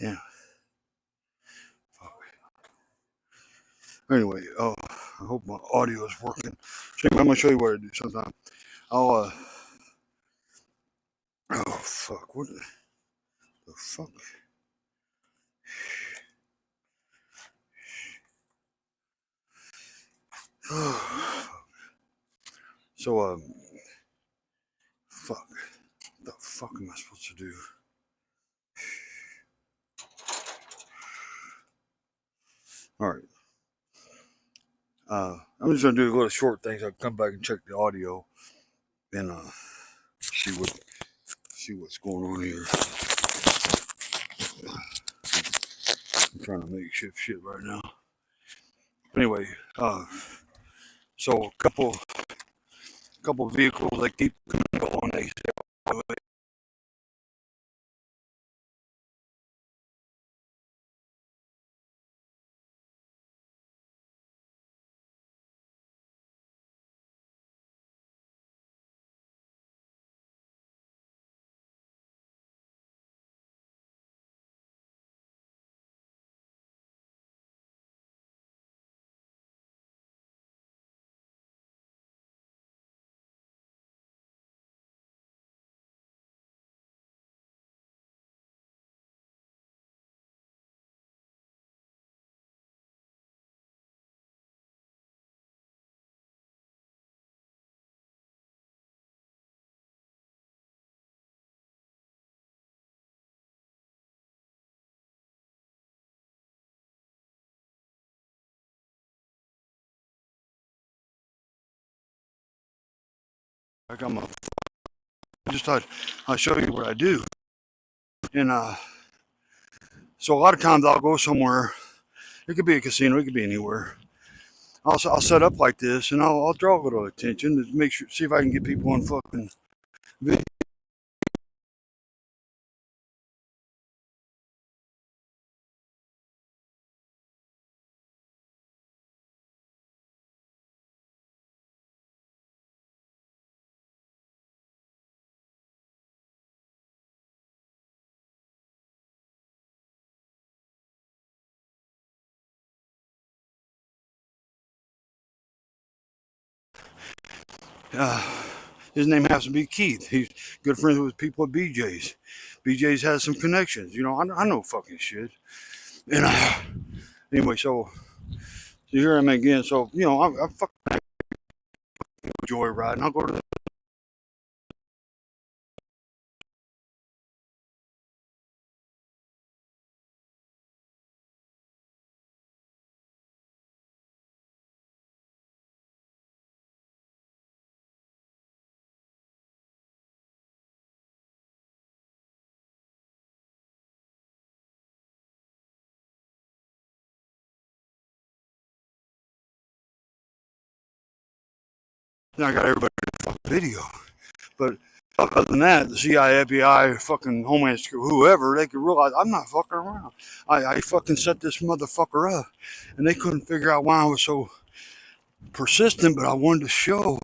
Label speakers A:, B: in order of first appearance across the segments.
A: Yeah. Fuck. Anyway, oh, I hope my audio is working. So I'm gonna show you what I do sometime. I'll oh fuck, what the fuck? So fuck. What the fuck am I supposed to do? All right. I'm just gonna do a little short things. I'll come back and check the audio and see what's going on here. I'm trying to make shit right now. Anyway, so a couple vehicles they keep going. They say, like I just thought I'll show you what I do. And so a lot of times I'll go somewhere. It could be a casino. It could be anywhere. I'll set up like this, and I'll draw a little attention to make sure, see if I can get people on fucking video. His name has to be Keith. He's good friends with people at BJ's. BJ's has some connections. You know, I know fucking shit. And anyway, so here I'm again. So you know, I fucking enjoy riding. I'll go to the. I got everybody on video. But other than that, the CIA, FBI, fucking Homeland Security, whoever, they could realize I'm not fucking around. I fucking set this motherfucker up, and they couldn't figure out why I was so persistent. But I wanted to show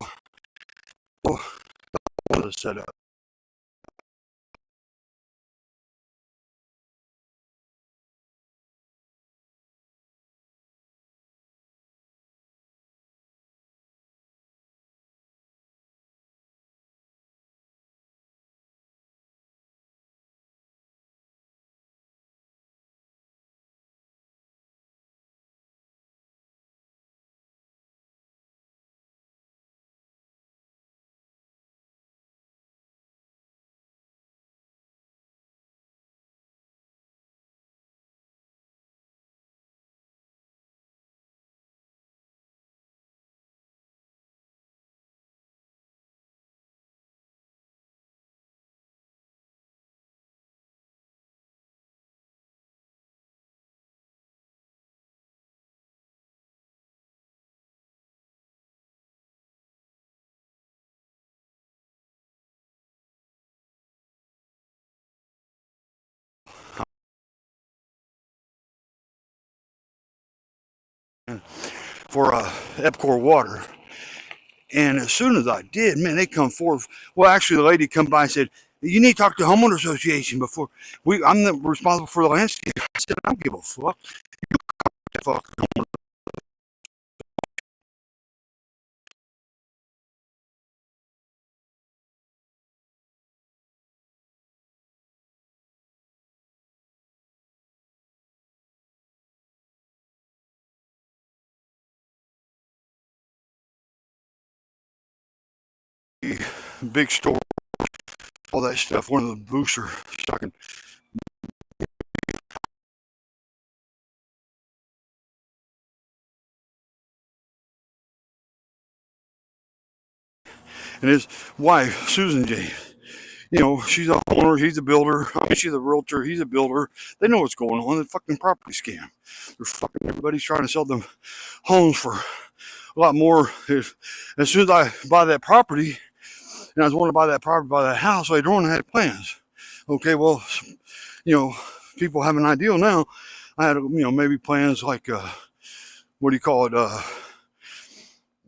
A: what was set up. For Epcor water. And as soon as I did, man, they come forth. Well, actually, the lady come by and said, You need to talk to the homeowner association before I'm the responsible for the landscape. I said, I don't give a fuck. Fuck. Big store, all that stuff. One of the booster stocking. And his wife, Susan James, she's a homeowner, he's a builder. I mean, she's a realtor, he's a builder. They know what's going on. The fucking property scam. They're fucking, everybody's trying to sell them homes for a lot more. As soon as I buy that property, and I was wanting to buy that property, buy that house, later on I had plans. Okay, well, people have an ideal now. I had, maybe plans like, what do you call it,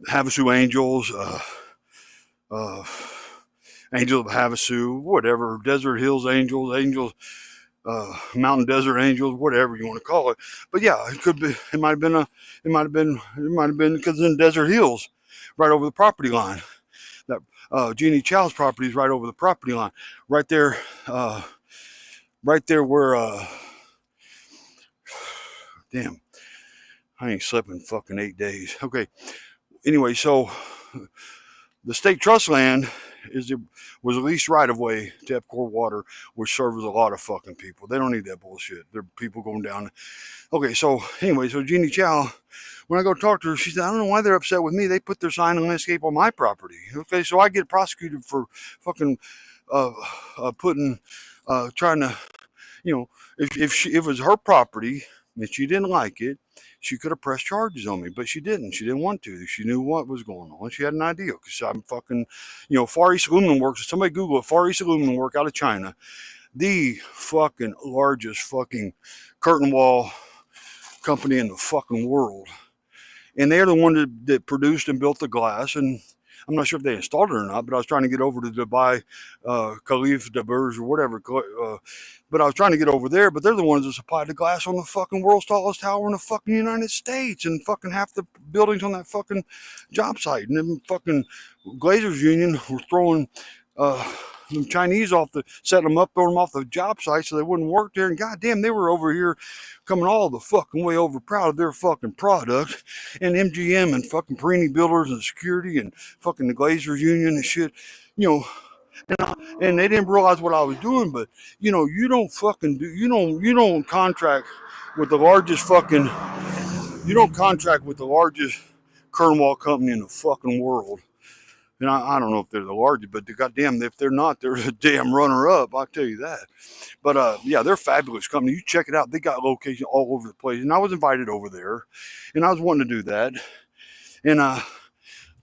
A: Havasu Angels, uh, Angels of Havasu, whatever, Desert Hills Angels, Mountain Desert Angels, whatever you want to call it. But yeah, it could be. It might have been because in Desert Hills, right over the property line. That Jeannie Chow's property is right over the property line, right there, right there where. Damn, I ain't slept in fucking 8 days. Okay. Anyway, so the state trust land was at least right of way to Epcor Water, which serves a lot of fucking people. They don't need that bullshit. There are people going down. Okay, so anyway, so Jeannie Chow, when I go talk to her, she said, I don't know why they're upset with me. They put their sign and landscape on my property. Okay, so I get prosecuted for fucking putting, trying to, if it was her property and she didn't like it, she could have pressed charges on me, but she didn't. She didn't want to. She knew what was going on. She had an idea because I'm fucking, Far East Aluminum Works. Somebody Google it. Far East Aluminum Work out of China, the fucking largest fucking curtain wall company in the fucking world. And they're the one that produced and built the glass. And I'm not sure if they installed it or not, but I was trying to get over to Dubai, Khalif Daburs or whatever. But I was trying to get over there, but they're the ones that supplied the glass on the fucking world's tallest tower in the fucking United States, and fucking half the buildings on that fucking job site. And then fucking Glazers Union were throwing the Chinese setting them up, throwing them off the job site so they wouldn't work there. And goddamn, they were over here coming all the fucking way over proud of their fucking product. And MGM and fucking Perini Builders and Security and fucking the Glazers Union and shit, and they didn't realize what I was doing. But you don't fucking do, you don't contract with the largest fucking, you don't contract with the largest curtain wall company in the fucking world. And I don't know if they're the largest, but goddamn, if they're not, they're a damn runner up. I'll tell you that. But yeah, they're a fabulous company. You check it out. They got locations all over the place. And I was invited over there, and I was wanting to do that. And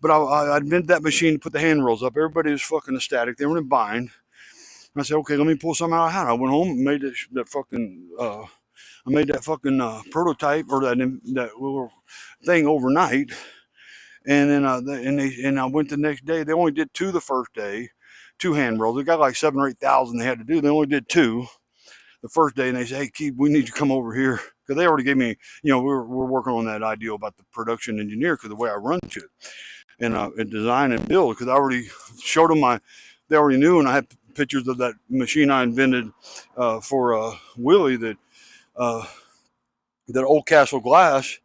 A: but I invented that machine to put the handrails up. Everybody was fucking ecstatic. They were in a bind. I said, okay, let me pull something out of the hat. I went home and made that fucking. I made that fucking prototype or that little thing overnight. And then I went the next day. They only did two the first day, two handrails. They got like 7,000 or 8,000 they had to do. They only did two the first day, and they said, "Hey, Keith, we need you to come over here," because they already gave me, we're working on that idea about the production engineer because the way I run shit and design and build, because I already showed them they already knew, and I had pictures of that machine I invented for Willie uh, that Old Castle Glass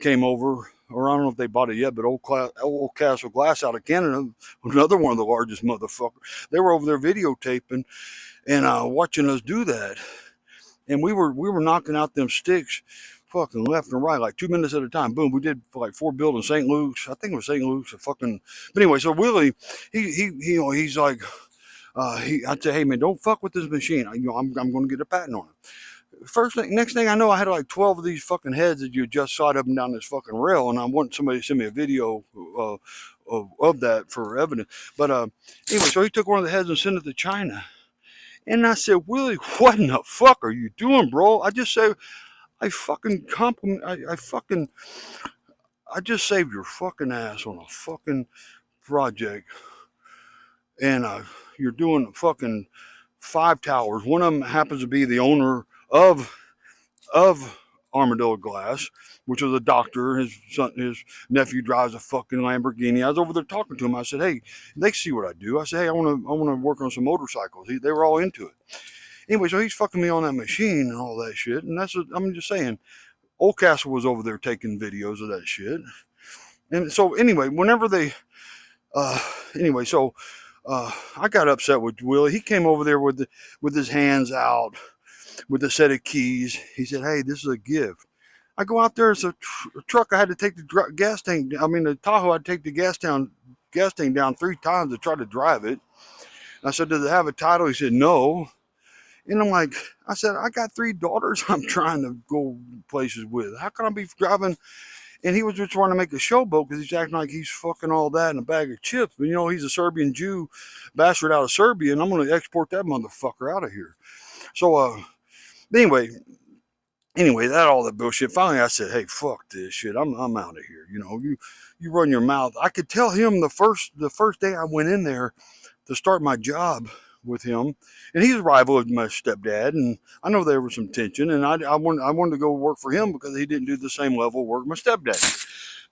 A: came over, or I don't know if they bought it yet, but Old Castle Glass out of Canada, another one of the largest motherfuckers. They were over there videotaping and watching us do that, and we were knocking out them sticks, fucking left and right, like 2 minutes at a time. Boom, we did like 4 buildings, St. Luke's, I think it was St. Luke's, fucking. But anyway, so Willie, he's like, I'd say, hey man, don't fuck with this machine. I'm going to get a patent on it. Next thing I know, I had like 12 of these fucking heads that you just shot up and down this fucking rail, and I want somebody to send me a video of that for evidence. But anyway, so he took one of the heads and sent it to China. And I said, Willie, what in the fuck are you doing, bro? I just said, I fucking compliment, I just saved your fucking ass on a fucking project. And you're doing fucking 5 towers. One of them happens to be the owner of Armadillo Glass, which was a doctor. His nephew drives a fucking Lamborghini. I was over there talking to him. I said, "Hey, they see what I do." I said, "Hey, I want to work on some motorcycles." They were all into it. Anyway, so he's fucking me on that machine and all that shit. And that's what I'm just saying. Oldcastle was over there taking videos of that shit. And so anyway, whenever they, anyway, so I got upset with Willie. He came over there with his hands out with a set of keys. He said, "Hey, this is a gift." I go out there. It's a truck. I had to take the gas tank. I mean, the Tahoe. I had to take the gas tank down 3 times to try to drive it. I said, "Does it have a title?" He said, "No." And I'm like, I said, "I got 3 daughters I'm trying to go places with. How can I be driving?" And he was just trying to make a showboat because he's acting like he's fucking all that in a bag of chips. But, he's a Serbian Jew bastard out of Serbia, and I'm going to export that motherfucker out of here. So, anyway, that all that bullshit. Finally, I said, "Hey, fuck this shit. I'm out of here. You run your mouth." I could tell him the first day I went in there to start my job with him, and he's a rival of my stepdad, and I know there was some tension, and I wanted to go work for him because he didn't do the same level of work my stepdad did.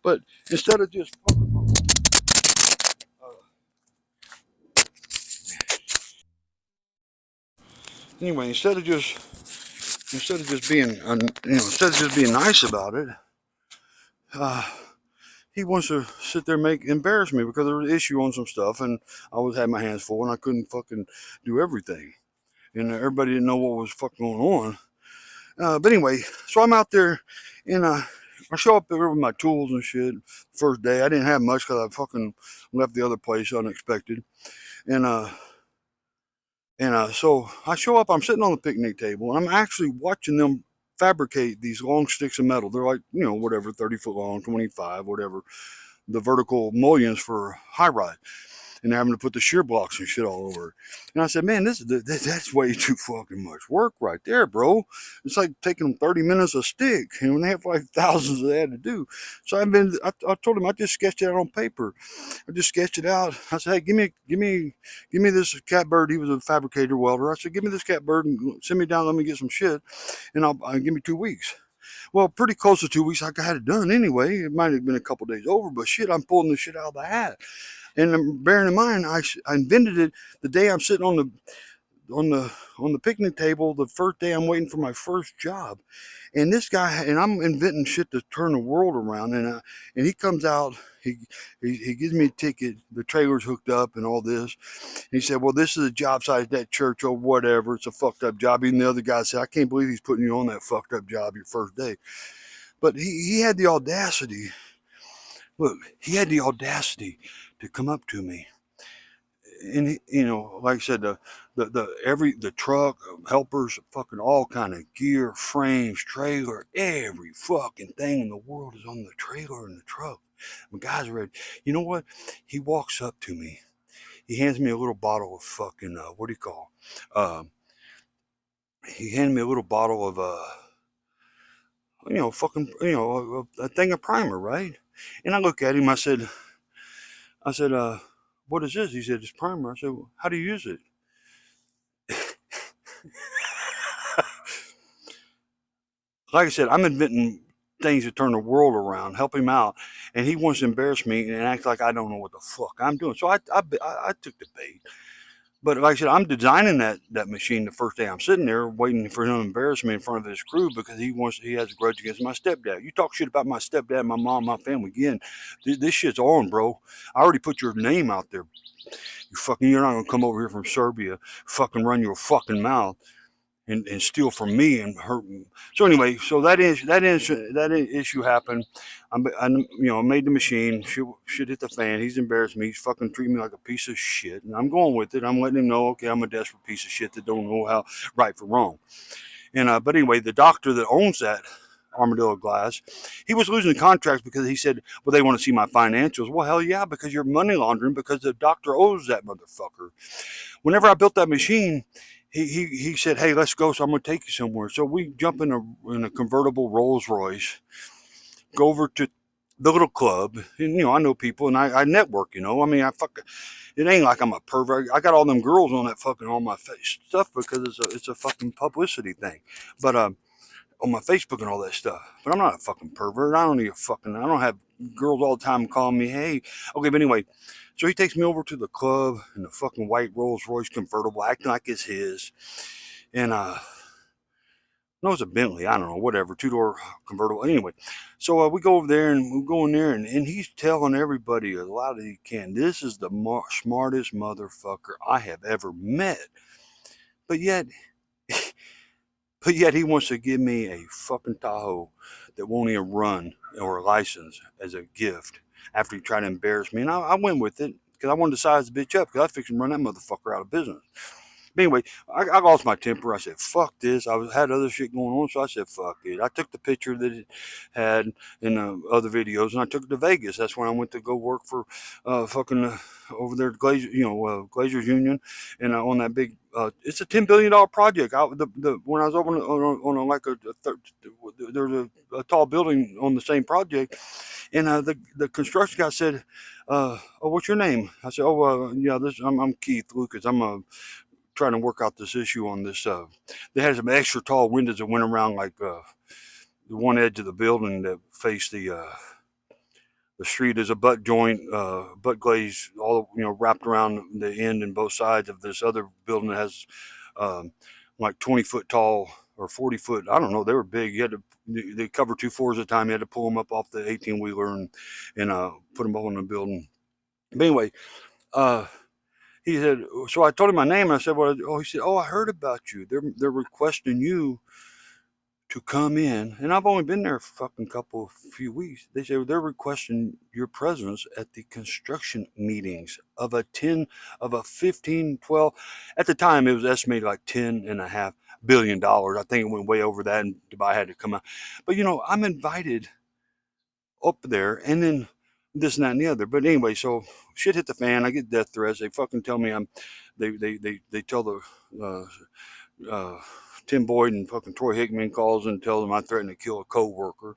A: But instead of just anyway, instead of just being nice about it, he wants to sit there and embarrass me because there was an issue on some stuff, and I had my hands full, and I couldn't fucking do everything, and everybody didn't know what was fucking going on. But anyway, so I'm out there, and I show up there with my tools and shit. First day, I didn't have much because I fucking left the other place unexpected, and so I show up. I'm sitting on the picnic table, and I'm actually watching them fabricate these long sticks of metal. They're like, whatever, 30 foot long, 25, whatever. The vertical mullions for high ride. And having to put the shear blocks and shit all over it. And I said, "Man, that's way too fucking much work right there, bro. It's like taking them 30 minutes a stick, and when they have like thousands they had to do." So I told him I just sketched it out on paper. I just sketched it out. I said, "Hey, give me this catbird." He was a fabricator welder. I said, "Give me this catbird and send me down. Let me get some shit, and I'll give me 2 weeks." Well, pretty close to 2 weeks, I had it done anyway. It might have been a couple days over, but shit, I'm pulling this shit out of the hat. And bearing in mind, I invented it the day I'm sitting on the picnic table. The first day I'm waiting for my first job, and this guy, and I'm inventing shit to turn the world around. And he comes out, he gives me a ticket. The trailer's hooked up and all this. He said, "Well, this is a job site at that church or whatever. It's a fucked up job." Even the other guy said, "I can't believe he's putting you on that fucked up job your first day." But he had the audacity. Look, he had the audacity to come up to me, and like I said, the truck, helpers, fucking all kind of gear, frames, trailer, every fucking thing in the world is on the trailer and the truck. The guys are ready. You know what? He walks up to me. He hands me a little bottle of fucking what do you call? He handed me a little bottle of fucking a thing of primer, right? And I look at him. I said, "What is this?" He said, "It's primer." I said, "Well, how do you use it?" Like I said, I'm inventing things to turn the world around, help him out, and he wants to embarrass me and act like I don't know what the fuck I'm doing. So I took the bait. But like I said, I'm designing that machine the first day I'm sitting there waiting for him to embarrass me in front of his crew because he has a grudge against my stepdad. You talk shit about my stepdad, my mom, my family again, this shit's on, bro. I already put your name out there. You're not gonna come over here from Serbia, fucking run your fucking mouth and steal from me and hurt me. So anyway, so that issue happened. I made the machine. Shit hit the fan. He's embarrassed me. He's fucking treating me like a piece of shit, and I'm going with it. I'm letting him know, okay, I'm a desperate piece of shit that don't know how right from wrong. And but anyway, the doctor that owns that Armadillo Glass, he was losing contracts because he said, "Well, they want to see my financials." Well, hell yeah, because you're money laundering because the doctor owes that motherfucker. Whenever I built that machine, he said, "Hey, let's go. So I'm going to take you somewhere." So we jump in a convertible Rolls Royce, go over to the little club, and I know people, and I network. I mean, it ain't like I'm a pervert. I got all them girls on that fucking on my face stuff because it's a fucking publicity thing. But on my Facebook and all that stuff. But I'm not a fucking pervert. I don't have girls all the time calling me, hey. Okay, but anyway, so he takes me over to the club in the fucking white Rolls Royce convertible, acting like it's his. And no, it's a Bentley. I don't know, whatever, two-door convertible. Anyway, so we go over there and we go in there, and he's telling everybody as loud as he can, this is the smartest motherfucker I have ever met. But yet, he wants to give me a fucking Tahoe that won't even run or a license as a gift after he tried to embarrass me. And I went with it because I wanted to size the bitch up because I was fixing to run that motherfucker out of business. But anyway, I lost my temper. I said, fuck this. Had other shit going on, so I said, fuck it. I took the picture that it had in the other videos, and I took it to Vegas. That's when I went to go work for over there at Glazers Union, and on that big, it's a $10 billion project. When I was over on like there's a tall building on the same project, and the construction guy said, oh, what's your name? I said, oh, yeah, I'm Keith Lucas. I'm trying to work out this issue on this. They had some extra tall windows that went around like the one edge of the building that faced the street is a butt joint, butt glaze, all wrapped around the end and both sides of this other building that has like 20-foot tall or 40-foot. I don't know. They were big. You had to. They cover 2 floors at a time. You had to pull them up off the 18-wheeler and put them all in the building. But anyway, he said, so I told him my name. And I said, well, oh, he said, oh, I heard about you. They're requesting you to come in. And I've only been there for a fucking few weeks. They said they're requesting your presence at the construction meetings of a 15, 12. At the time, it was estimated like $10.5 billion. I think it went way over that, and Dubai had to come out. But, I'm invited up there, and then this and that and the other. But anyway, so shit hit the fan. I get death threats. They fucking tell me they tell the Tim Boyd and fucking Troy Hickman calls and tells them I threatened to kill a co-worker,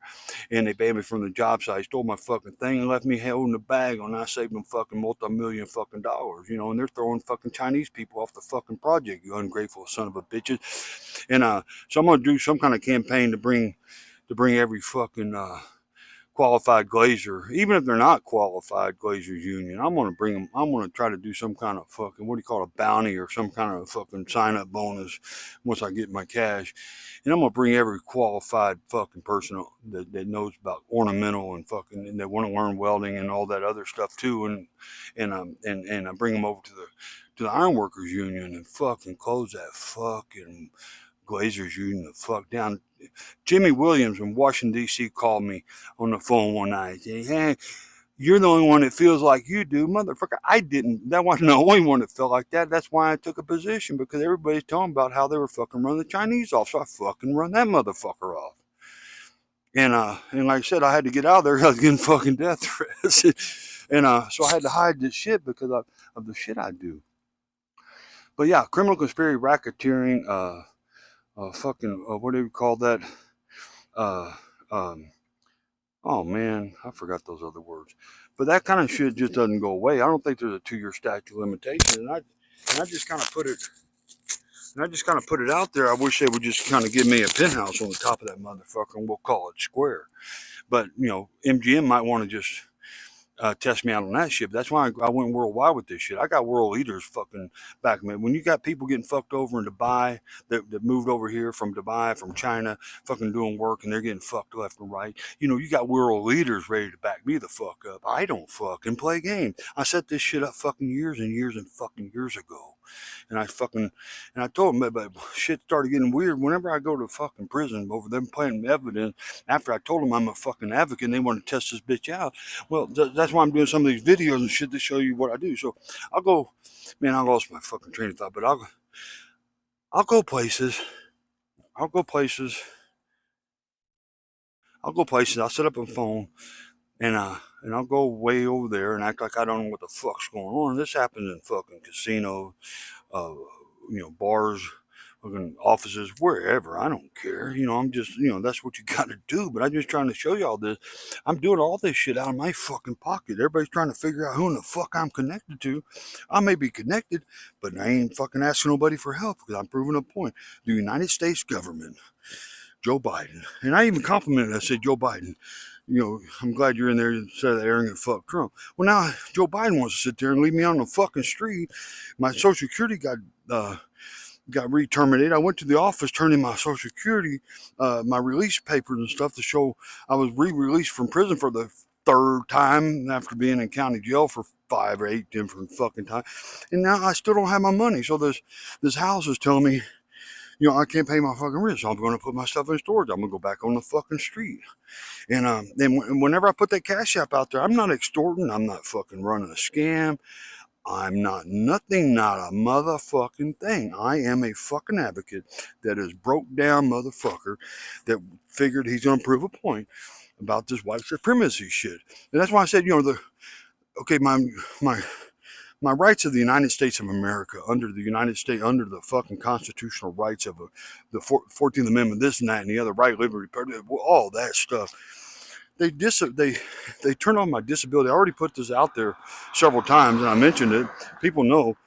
A: and they banned me from the job site, stole my fucking thing, and left me holding the bag on. I saved them fucking multi-million fucking dollars, and they're throwing fucking Chinese people off the fucking project, you ungrateful son of a bitches. And so I'm gonna do some kind of campaign to bring every fucking qualified glazer, even if they're not qualified glazers union. I'm gonna bring them. I'm gonna try to do some kind of fucking, what do you call it, a bounty or some kind of fucking sign up bonus once I get my cash, and I'm gonna bring every qualified fucking person that knows about ornamental and fucking and that want to learn welding and all that other stuff too, and I bring them over to the ironworkers union and fucking close that fucking glazers union the fuck down. Jimmy Williams in Washington, D.C. called me on the phone one night. Saying, hey, you're the only one that feels like you do. Motherfucker, I didn't. That wasn't the only one that felt like that. That's why I took a position, because everybody's talking about how they were fucking running the Chinese off. So I fucking run that motherfucker off. And like I said, I had to get out of there. I was getting fucking death threats. And so I had to hide this shit because of the shit I do. But yeah, criminal conspiracy, racketeering, fucking, what do you call that? Uh, um, oh man, I forgot those other words. But that kind of shit just doesn't go away. I don't think there's a 2-year statute of limitation. And I just kind of put it, out there. I wish they would just kind of give me a penthouse on the top of that motherfucker, and we'll call it square. But MGM might want to just test me out on that shit. But that's why I went worldwide with this shit. I got world leaders fucking back me. When you got people getting fucked over in Dubai that moved over here from Dubai, from China, fucking doing work, and they're getting fucked left and right, you got world leaders ready to back me the fuck up. I don't fucking play games. I set this shit up fucking years and years and fucking years ago. And I told them, but shit started getting weird. Whenever I go to fucking prison over them playing evidence, after I told them I'm a fucking advocate and they want to test this bitch out, well, that's why I'm doing some of these videos and shit to show you what I do. So I'll go, man, I lost my fucking train of thought, but I'll go places. I'll go places. I'll set up a phone and I'll go way over there and act like I don't know what the fuck's going on. This happens in fucking casinos, bars, fucking offices, wherever. I don't care. I'm just, that's what you got to do. But I'm just trying to show you all this. I'm doing all this shit out of my fucking pocket. Everybody's trying to figure out who in the fuck I'm connected to. I may be connected, but I ain't fucking asking nobody for help because I'm proving a point. The United States government, Joe Biden, and I even complimented. I said, Joe Biden, I'm glad you're in there instead of arrogant fuck Trump. Well, now Joe Biden wants to sit there and leave me on the fucking street. My Social Security got re-terminated. I went to the office, turned in my Social Security, my release papers and stuff to show I was re-released from prison for the third time after being in county jail for 5 or 8 different fucking times. And now I still don't have my money. So this house is telling me, I can't pay my fucking rent, so I'm going to put my stuff in storage. I'm going to go back on the fucking street. And then whenever I put that Cash App out there, I'm not extorting. I'm not fucking running a scam. I'm not nothing, not a motherfucking thing. I am a fucking advocate that is broke down motherfucker that figured he's going to prove a point about this white supremacy shit. And that's why I said, my rights of the United States of America under the fucking constitutional rights of the 14th Amendment, this and that and the other, right, liberty, all that stuff. They turned on my disability. I already put this out there several times, and I mentioned it. People know,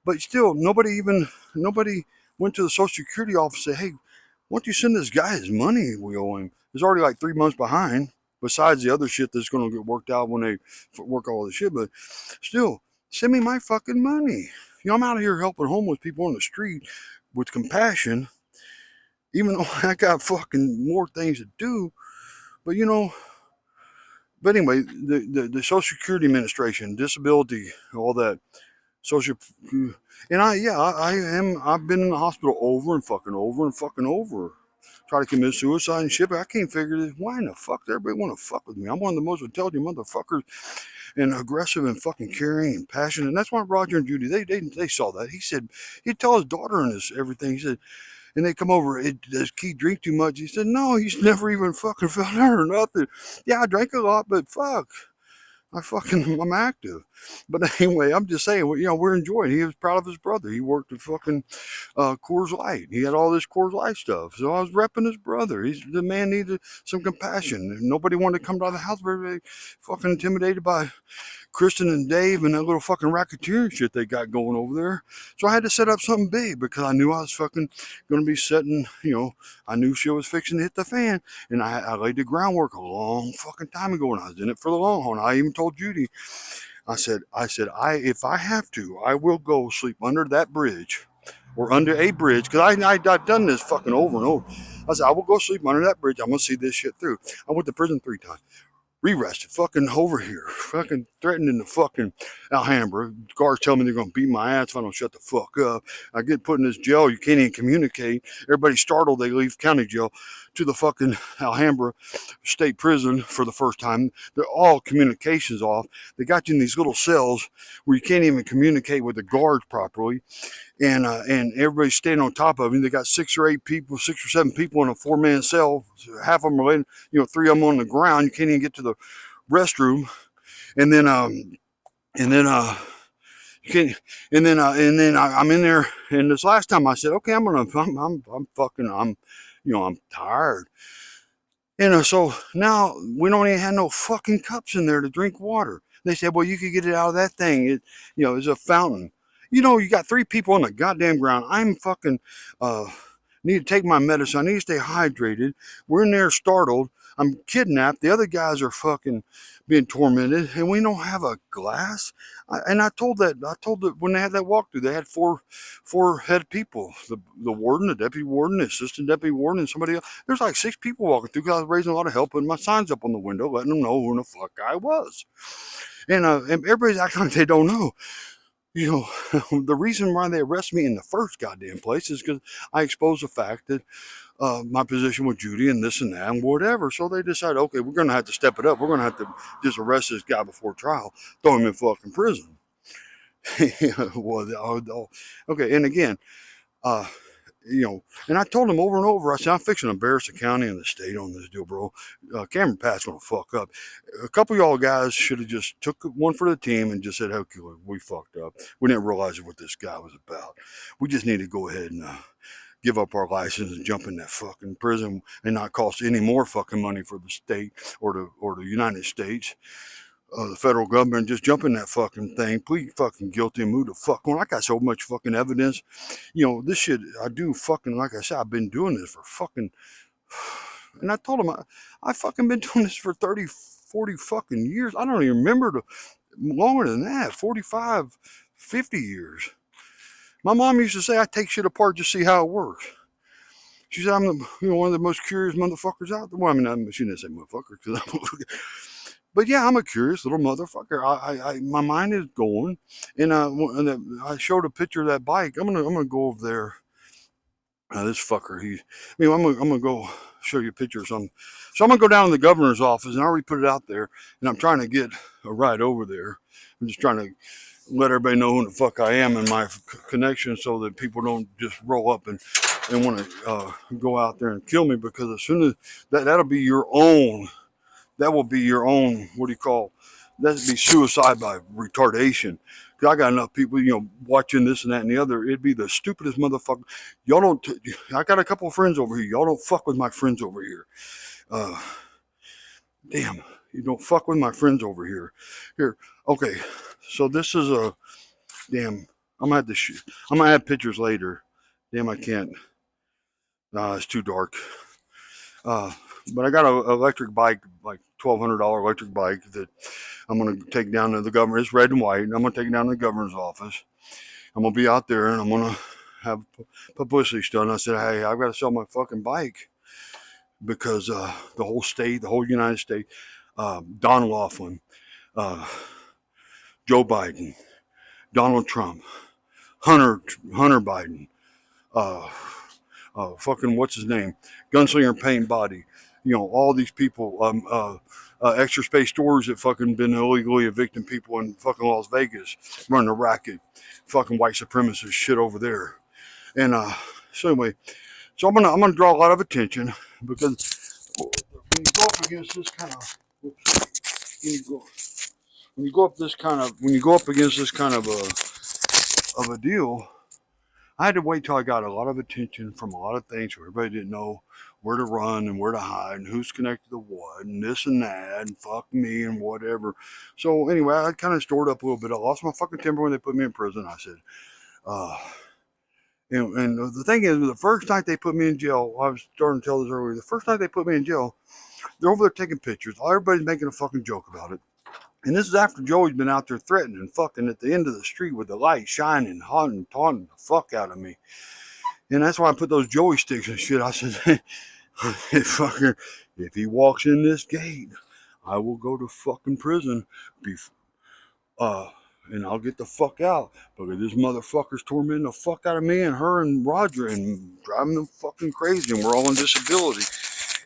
A: but still, nobody went to the Social Security office and said, "Hey, why don't you send this guy his money we owe him? He's already like 3 months behind. Besides the other shit that's going to get worked out when they work all the shit, but still, send me my fucking money. I'm out here helping homeless people on the street with compassion, even though I got fucking more things to do, but But anyway, the Social Security Administration, disability, all that, social, and I've been in the hospital over and fucking over. Try to commit suicide and shit, but I can't figure this. Why in the fuck does everybody want to fuck with me? I'm one of the most intelligent motherfuckers and aggressive and fucking caring and passionate. And that's why Roger and Judy, they saw that. He said, he'd tell his daughter and everything. He said, and they come over, does Keith drink too much? He said, no, he's never even fucking felt her or nothing. Yeah, I drank a lot, but fuck, I'm active. But anyway, I'm just saying, we're enjoying. He was proud of his brother. He worked at fucking Coors Light. He had all this Coors Light stuff. So I was repping his brother. The man needed some compassion. Nobody wanted to come by the house. Very fucking intimidated by Kristen and Dave and that little fucking racketeering shit they got going over there. So I had to set up something big because I knew I was fucking going to be setting, I knew shit was fixing to hit the fan. And I laid the groundwork a long fucking time ago, and I was in it for the long haul. And I even told Judy, I said, if I have to, I will go sleep under that bridge or under a bridge, because I've done this fucking over and over. I said, I will go sleep under that bridge. I'm going to see this shit through. I went to prison 3 times. Re-arrested, fucking over here, fucking threatening the fucking Alhambra. Guards tell me they're gonna beat my ass if I don't shut the fuck up. I get put in this jail, you can't even communicate. Everybody's startled, they leave county jail to the fucking Alhambra state prison for the first time. They're all communications off. They got you in these little cells where you can't even communicate with the guards properly. And everybody's standing on top of him. They got 6 or 7 people in a 4-man cell. Half of them are laying, 3 of them on the ground. You can't even get to the restroom. And then you can't. And then I'm in there. And this last time I said, okay, I'm tired. So now we don't even have no fucking cups in there to drink water. They said, well, you could get it out of that thing. It's a fountain. You got 3 people on the goddamn ground. I'm fucking need to take my medicine. I need to stay hydrated. We're in there startled. I'm kidnapped. The other guys are fucking being tormented, and we don't have a glass. I told that when they had that walkthrough, they had four head people: the warden, the deputy warden, the assistant deputy warden, and somebody else. There's like 6 people walking through because I was raising a lot of help, putting my signs up on the window, letting them know who the fuck I was. And everybody's acting like they don't know. The reason why they arrest me in the first goddamn place is because I exposed the fact that my position with Judy and this and that and whatever. So they decided, okay, we're going to have to step it up. We're going to have to just arrest this guy before trial, throw him in fucking prison. Okay, and again, and I told him over and over, I said, I'm fixing to embarrass the county and the state on this deal, bro. Cameron Pat's going to fuck up. A couple of y'all guys should have just took one for the team and just said, okay, we fucked up. We didn't realize what this guy was about. We just need to go ahead and give up our license and jump in that fucking prison and not cost any more fucking money for the state or the United States. The federal government, just jump in that fucking thing, plead fucking guilty and move the fuck on. I got so much fucking evidence. This shit, I do fucking, like I said, I've been doing this for fucking, and I told him, I fucking been doing this for 30, 40 fucking years. I don't even remember longer than that, 45, 50 years. My mom used to say I take shit apart to see how it works. She said I'm one of the most curious motherfuckers out there. Well, I mean, she didn't say motherfucker, but yeah, I'm a curious little motherfucker. My mind is going, and I showed a picture of that bike. I'm gonna go over there. This fucker, I'm gonna go show you a picture of something. So I'm gonna go down to the governor's office, and I already put it out there, and I'm trying to get a ride over there. I'm just trying to let everybody know who the fuck I am and my connection, so that people don't just roll up and want to go out there and kill me, because as soon as that'll be your own. That will be your own, what do you call, that'd be suicide by retardation. Because I got enough people, watching this and that and the other. It'd be the stupidest motherfucker. Y'all don't, I got a couple of friends over here. Y'all don't fuck with my friends over here. Damn, you don't fuck with my friends over here. Here, okay, so this is damn, I'm going to add pictures later. Damn, I can't. It's too dark. But I got an electric bike, like $1,200 electric bike, that I'm going to take down to the governor. It's red and white, and I'm going to take it down to the governor's office. I'm going to be out there, and I'm going to have publicity stunt. I said, hey, I've got to sell my fucking bike, because the whole state, the whole United States, Don Laughlin, Joe Biden, Donald Trump, Hunter Biden, fucking what's his name, Gunslinger Paint Body, all these people, extra space stores that fucking been illegally evicting people in fucking Las Vegas, running a racket, fucking white supremacist shit over there. And so anyway, so I'm gonna draw a lot of attention, because when you go up against this kind of, when you go up against this kind of a deal, I had to wait till I got a lot of attention from a lot of things, where everybody didn't know where to run and where to hide and who's connected to what and this and that and fuck me and whatever. So anyway, I kind of stored up a little bit. I lost my fucking temper when they put me in prison. I said, and the thing is, the first night they put me in jail, I was starting to tell this earlier, the first night they put me in jail, they're over there taking pictures. Everybody's making a fucking joke about it. And this is after Joey's been out there threatening fucking at the end of the street with the light shining, haunting, taunting the fuck out of me. And that's why I put those Joey sticks and shit. I said, fucker, if he walks in this gate, I will go to fucking prison. And I'll get the fuck out. Because this motherfucker's tormenting the fuck out of me and her and Roger and driving them fucking crazy. And we're all on disability.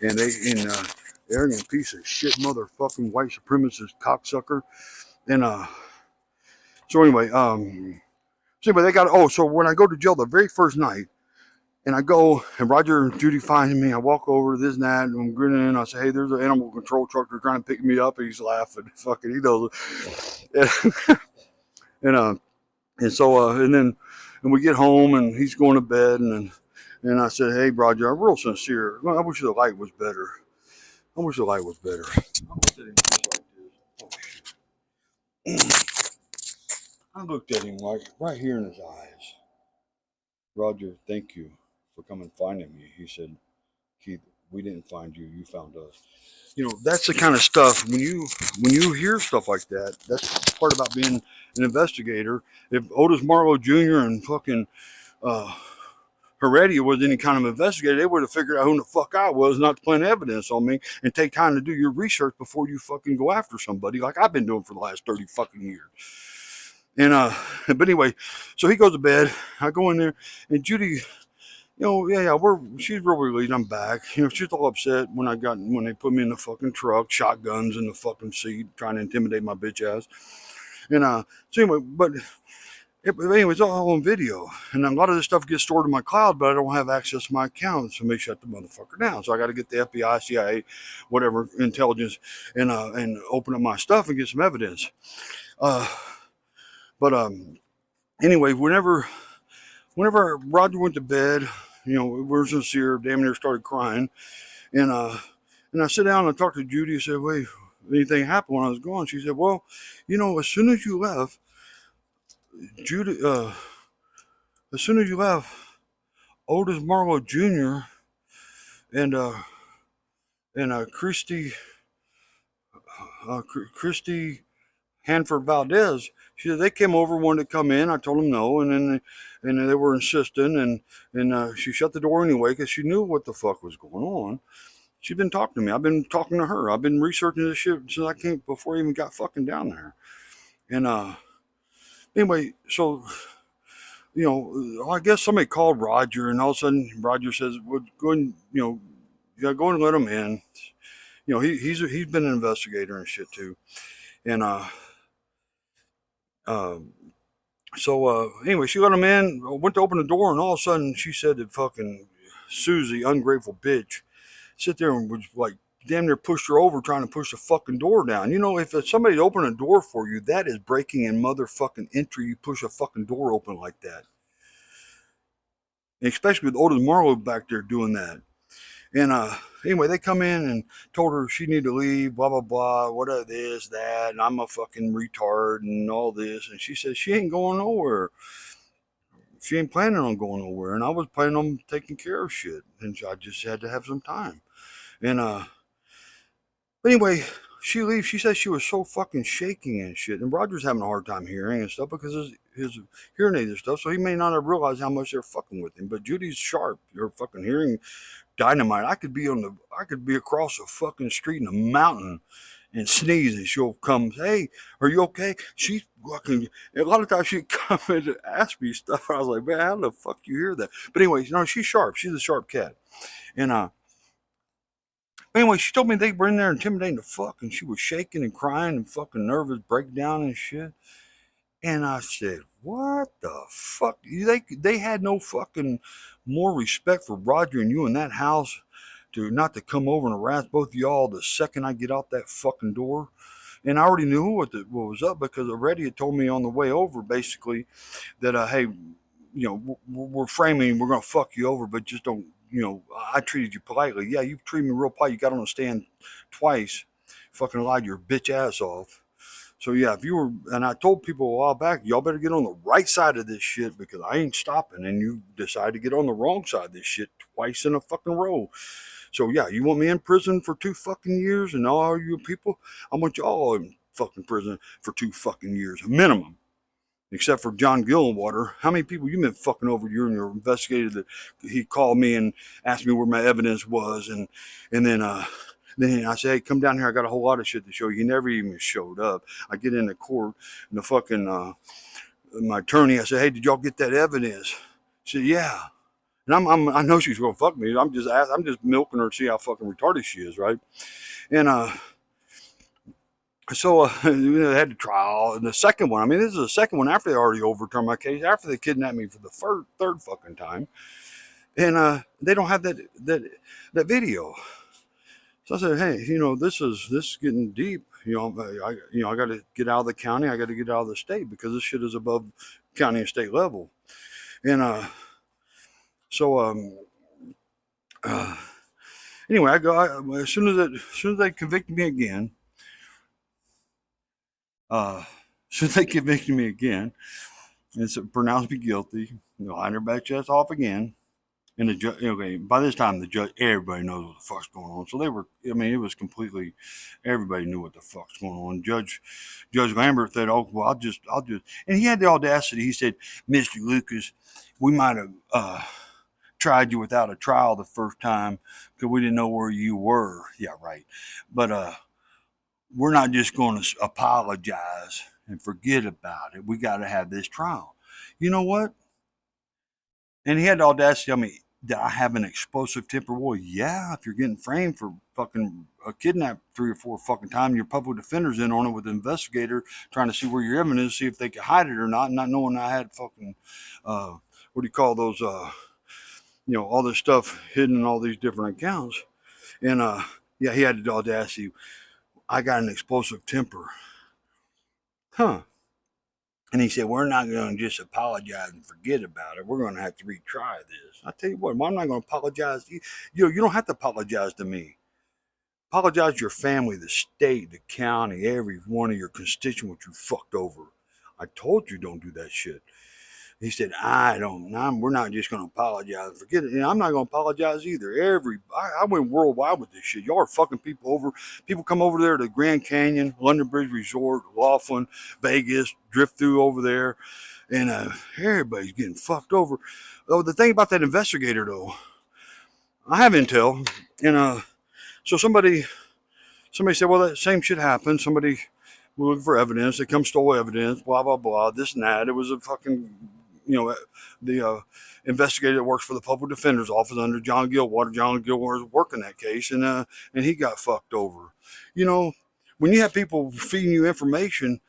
A: And arrogant piece of shit motherfucking white supremacist cocksucker. And so anyway, they got, so when I go to jail the very first night, and I go, and Roger and Judy find me, I walk over this and that, and I'm grinning, and I say, hey, there's an animal control truck, they're trying to pick me up, and he's laughing, fucking, he knows it. And we get home, and he's going to bed, and I said, hey, Roger, I'm real sincere, I wish the light was better. I wish the light was better. I looked at him like right here in his eyes. Roger, thank you for coming finding me. He said, Keith, we didn't find you, you found us. That's the kind of stuff, when you hear stuff like that, that's the part about being an investigator. If Otis Marlowe Jr. and fucking Heredia was any kind of investigator, they would have figured out who the fuck I was, not to plant evidence on me, and take time to do your research before you fucking go after somebody, like I've been doing for the last 30 fucking years. And but anyway, so he goes to bed. I go in there, and Judy, she's real relieved I'm back. She's all upset when they put me in the fucking truck, shotguns in the fucking seat, trying to intimidate my bitch ass. And so anyway, but it's all on video, and a lot of this stuff gets stored in my cloud, but I don't have access to my account, so they shut the motherfucker down. So I got to get the FBI, CIA, whatever intelligence, and open up my stuff and get some evidence. But anyway, whenever Roger went to bed, we're sincere, damn near started crying. And I sit down and I talk to Judy and said, wait, anything happened when I was gone? She said, well, as soon as you left, Judy, as soon as you left, Otis Marlowe Jr. and Christy Hanford Valdez. She said they came over, wanted to come in. I told them no, and then they were insisting, and she shut the door anyway because she knew what the fuck was going on. She's been talking to me. I've been talking to her. I've been researching this shit since I came before I even got fucking down there. And anyway, so I guess somebody called Roger, and all of a sudden Roger says, "Well, go and you go and let him in." He's been an investigator and shit too, and so anyway, she let him in. Went to open the door, and all of a sudden she said that fucking Susie, ungrateful bitch, sit there and was like damn near pushed her over trying to push the fucking door down. If somebody opened a door for you, that is breaking in motherfucking entry. You push a fucking door open like that. And especially with Otis Marlowe back there doing that. And anyway, they come in and told her she needed to leave, blah, blah, blah, what this, that, and I'm a fucking retard and all this. And she said she ain't going nowhere. She ain't planning on going nowhere. And I was planning on taking care of shit. And I just had to have some time. And anyway, she leaves. She says she was so fucking shaking and shit. And Roger's having a hard time hearing and stuff because his hearing aids and stuff. So he may not have realized how much they're fucking with him. But Judy's sharp. Her fucking hearing dynamite. I could be across a fucking street in a mountain and sneeze, and she'll come, hey, are you okay? She's fucking. A lot of times she'd come in to ask me stuff. I was like, man, how the fuck you hear that? But anyway, she's sharp. She's a sharp cat. And anyway, she told me they were in there intimidating the fuck, and she was shaking and crying and fucking nervous breakdown and shit. And I said, what the fuck? They had no fucking more respect for Roger and you in that house not to come over and harass both of y'all the second I get out that fucking door. And I already knew what was up because already had told me on the way over basically that, hey, we're framing, we're going to fuck you over, but just don't, I treated you politely. Yeah, you treated me real polite. You got on the stand twice, fucking lied your bitch ass off. So yeah, and I told people a while back, y'all better get on the right side of this shit because I ain't stopping. And you decide to get on the wrong side of this shit twice in a fucking row. So yeah, you want me in prison for 2 fucking years and all you people? I want y'all in fucking prison for 2 fucking years, minimum. Except for John Gillenwater. How many people you been fucking over during your investigator that he called me and asked me where my evidence was and then I say, hey, come down here. I got a whole lot of shit to show you. He never even showed up. I get into court and the fucking, my attorney, I said, hey, did y'all get that evidence? She said, yeah. And I know she's going to fuck me. I'm just milking her to see how fucking retarded she is, right? And, so they had the trial. And the second one, this is the second one after they already overturned my case, after they kidnapped me for the third fucking time. And they don't have that video. So I said, hey, this is getting deep. I got to get out of the county. I got to get out of the state because this shit is above county and state level. And so anyway, I go as soon as they convict me again. As soon as they convict me again, and so pronounced me guilty, line their back chest off again. And the judge, okay, by this time, the judge, everybody knows what the fuck's going on. So they were, it was completely, everybody knew what the fuck's going on. Judge Lambert said, oh, well, I'll just, and he had the audacity. He said, Mr. Lucas, we might have tried you without a trial the first time because we didn't know where you were. Yeah, right. But we're not just going to apologize and forget about it. We got to have this trial. You know what? And he had the audacity to tell me, did I have an explosive temper? Well, yeah, if you're getting framed for fucking a kidnap 3 or 4 fucking times, your public defender's in on it with the investigator trying to see where your evidence is, see if they could hide it or not knowing I had fucking, what do you call those, all this stuff hidden in all these different accounts. And yeah, he had the audacity. I got an explosive temper. Huh. And he said, we're not going to just apologize and forget about it. We're going to have to retry this. I tell you what, I'm not going to apologize to you. You don't have to apologize to me. Apologize to your family, the state, the county, every one of your constituents you fucked over. I told you don't do that shit. He said, we're not just going to apologize. Forget it. And I'm not going to apologize either. I went worldwide with this shit. Y'all are fucking people over. People come over there to Grand Canyon, London Bridge Resort, Laughlin, Vegas, drift through over there. And everybody's getting fucked over. Oh, the thing about that investigator, though, I have intel. And so somebody said, well, that same shit happened. Somebody looking for evidence. They come stole evidence, blah, blah, blah, this and that. It was a fucking, the investigator that works for the public defender's office under John Gilwater. John Gilwater was working that case, and he got fucked over. When you have people feeding you information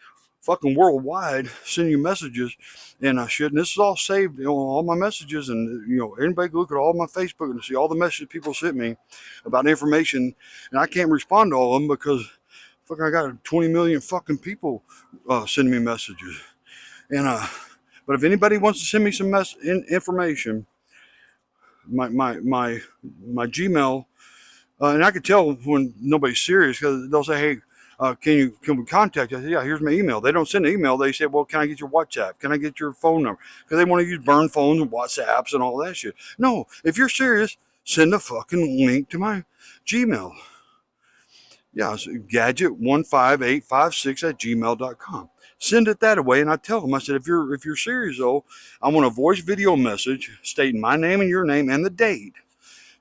A: fucking worldwide, sending you messages and shit, and this is all saved, all my messages, and anybody can look at all my Facebook and see all the messages people sent me about information, and I can't respond to all of them because fucking I got 20 million fucking people sending me messages. And but if anybody wants to send me some information, my Gmail, and I can tell when nobody's serious because they'll say, hey, can we contact you? I say, yeah, here's my email. They don't send an email. They say, well, can I get your WhatsApp? Can I get your phone number? Because they want to use burn phones and WhatsApps and all that shit. No, if you're serious, send a fucking link to my Gmail. Yeah, it's gadget15856@gmail.com. Send it that way, and I tell them, I said, if you're serious though, I want a voice video message stating my name and your name and the date,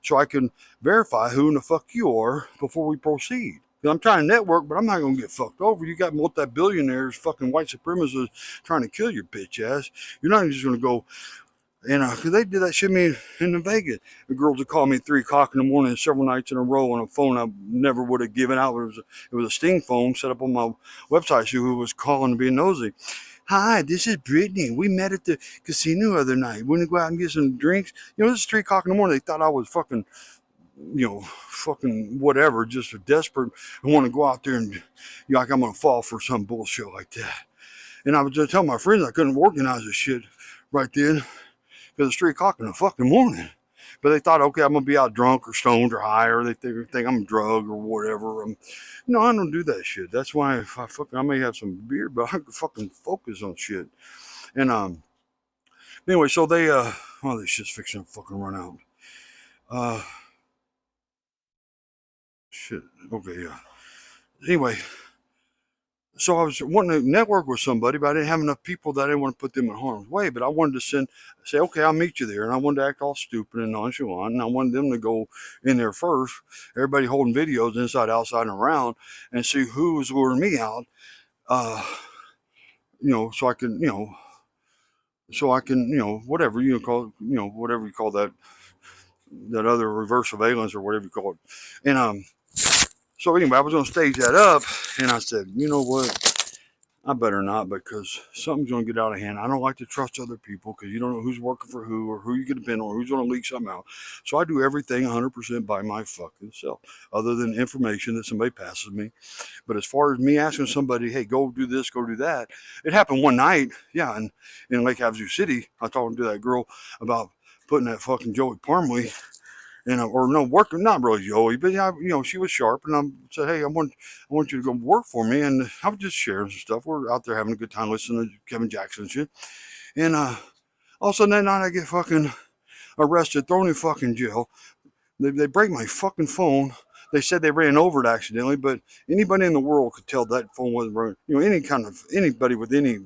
A: so I can verify who in the fuck you are before we proceed. I'm trying to network, but I'm not gonna get fucked over. You got multi-billionaires, fucking white supremacists trying to kill your bitch ass. You're not just gonna go. And cause they did that shit me in Vegas. The girls would call me at 3 o'clock in the morning several nights in a row on a phone I never would have given out. It was a Sting phone set up on my website. Who was calling to be nosy. Hi, this is Brittany. We met at the casino the other night. We're gonna go out and get some drinks. This is 3 o'clock in the morning. They thought I was fucking whatever, just desperate and want to go out there and like I'm gonna fall for some bullshit like that. And I was just telling my friends I couldn't organize this shit right then. Because it's 3 o'clock in the fucking morning. But they thought, okay, I'm going to be out drunk or stoned or high, or they think I'm drugged or whatever. I don't do that shit. That's why I may have some beer, but I can fucking focus on shit. And anyway, so they, this shit's fixing to fucking run out. Shit, okay, yeah. Anyway, so I was wanting to network with somebody, but I didn't have enough people that I didn't want to put them in harm's way. But I wanted to say, okay, I'll meet you there. And I wanted to act all stupid and nonchalant. And I wanted them to go in there first, everybody holding videos inside, outside, and around, and see who was luring me out. So I can, whatever you call, whatever you call that other reverse surveillance or whatever you call it. And so anyway, I was going to stage that up, and I said, you know what? I better not, because something's going to get out of hand. I don't like to trust other people because you don't know who's working for who or who you can depend on, or who's going to leak something out. So I do everything 100% by my fucking self, other than information that somebody passes me. But as far as me asking somebody, hey, go do this, go do that, it happened one night, yeah, in Lake Havasu City. I talked to that girl about putting that fucking Joey Parmley. Working, not really Joey, but she was sharp, and I said, hey, I want you to go work for me, and I was just sharing some stuff. We're out there having a good time listening to Kevin Jackson and shit, and all of a sudden that night I get fucking arrested, thrown in fucking jail. They break my fucking phone. They said they ran over it accidentally, but anybody in the world could tell that phone wasn't running. Anybody with any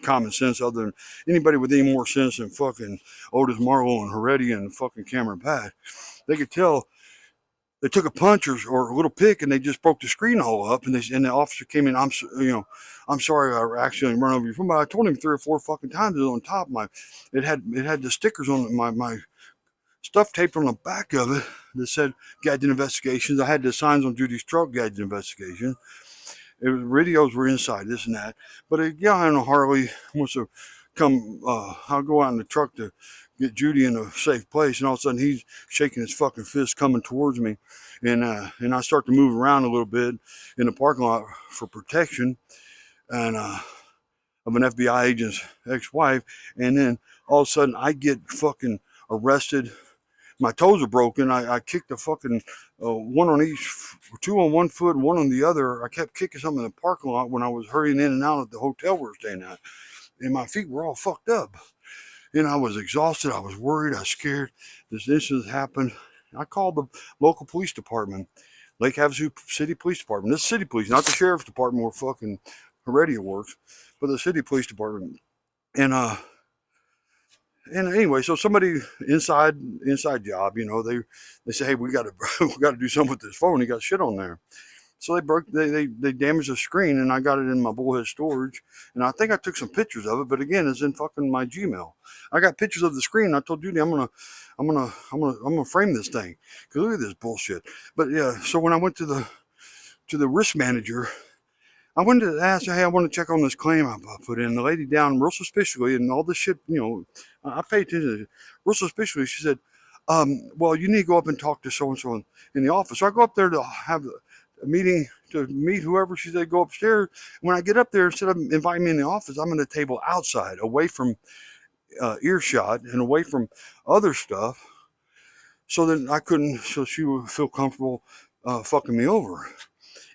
A: common sense, other than anybody with any more sense than fucking Otis Marlowe and Heredia and fucking Cameron Pat. They could tell they took a punch or a little pick and they just broke the screen all up, and the officer came in. I'm sorry, I accidentally run over your phone. But I told him 3 or 4 fucking times. It was on top of it had the stickers on my stuff taped on the back of it that said Gadget Investigations. I had the signs on Judy's truck, Gadget Investigation. Radios were inside, this and that. But a guy on a Harley wants to come, I'll go out in the truck to get Judy in a safe place, and all of a sudden he's shaking his fucking fist coming towards me, and I start to move around a little bit in the parking lot for protection, and of an FBI agent's ex-wife, and then all of a sudden I get fucking arrested. My toes are broken. I kicked a fucking one on each, two on one foot, one on the other. I kept kicking something in the parking lot when I was hurrying in and out of the hotel we were staying at, and my feet were all fucked up. And I was exhausted. I was worried. I was scared. This incident happened. I called the local police department, Lake Havasu City Police Department. This city police, not the sheriff's department where fucking Heredia works, but the city police department. And anyway, so somebody inside job, they say, hey, we got to do something with this phone. He got shit on there. So they damaged the screen, and I got it in my bullhead storage, and I think I took some pictures of it, but again, it's in fucking my Gmail. I got pictures of the screen. I told Judy I'm gonna frame this thing, because look at this bullshit. But yeah, so when I went to the risk manager, I wanted to ask her, hey, I want to check on this claim I put in. The lady down real suspiciously, and all this shit, I paid attention. Real suspiciously, she said, well, you need to go up and talk to so-and-so in the office. So I go up there to have a meeting, to meet whoever. She said, go upstairs. When I get up there, instead of inviting me in the office, I'm in a table outside, away from earshot and away from other stuff. So so she would feel comfortable fucking me over.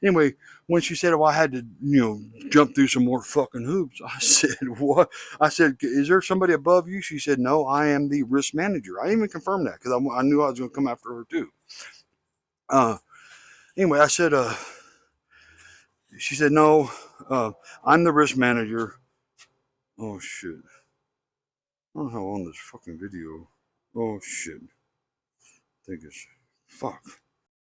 A: Anyway, when she said, I had to, jump through some more fucking hoops, I said, what? I said, is there somebody above you? She said, no, I am the risk manager. I even confirmed that because I knew I was going to come after her too. Anyway, I said, she said, no, I'm the risk manager. Oh, shit. I don't know how long this fucking video. Oh, shit. I think it's, fuck.